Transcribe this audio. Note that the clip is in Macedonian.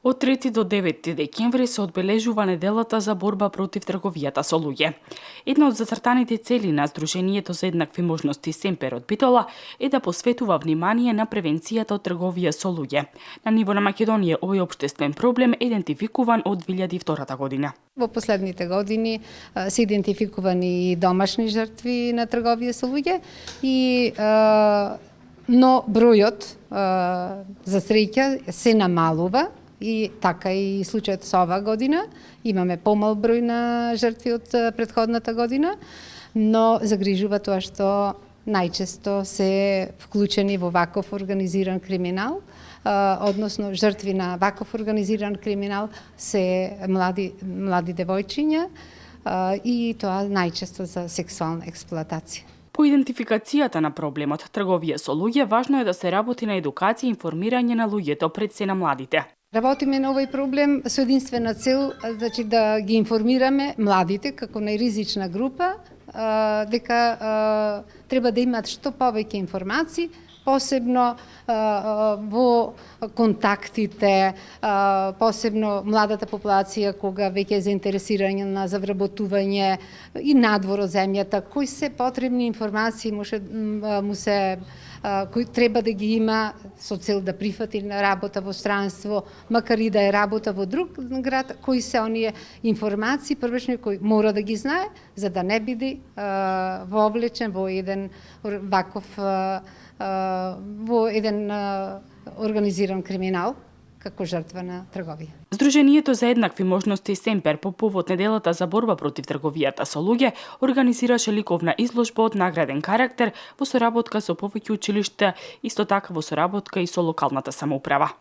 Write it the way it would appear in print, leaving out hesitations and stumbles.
Од 3 до 9 декември се одбележува неделата за борба против трговијата со луѓе. Една од зацртаните цели на Сдруженијето за еднакви можности Семпер од Битола е да посветува внимание на превенцијата од трговија со луѓе. На ниво на Македонија овој општествен проблем е идентификуван од 2002 година. Во последните години се идентификувани домашни жртви на трговија со луѓе но бројот за среќа се намалува. И така и случајот со оваа година. Имаме помал број на жртви од претходната година, но загрижува тоа што најчесто се вклучени во ваков организиран криминал, односно жртви на ваков организиран криминал се млади девојчиња и тоа најчесто за сексуална експлоатација. По идентификацијата на проблемот трговија со луѓе, важно е да се работи на едукација и информирање на луѓето, пред се на младите. Работиме на овој проблем со единствена цел, значи да ги информираме младите како најризична група, дека треба да имаат што повеќе информации, посебно во контактите, посебно младата популација кога веќе е заинтересирана за вработување и надвор од земјата, кои се потребни информации кои треба да ги има со цел да прифати на работа во странство, макар и да е работа во друг град, кои се оние информации првични кои мора да ги знае за да не биде вовлечен во еден ваков организиран криминал како жртва на трговија. Сдруженијето за еднакви можности Семпер по повод неделата за борба против трговијата со луѓе организираше ликовна изложба од награден карактер во соработка со повеќе училишта, исто така во соработка и со локалната самоуправа.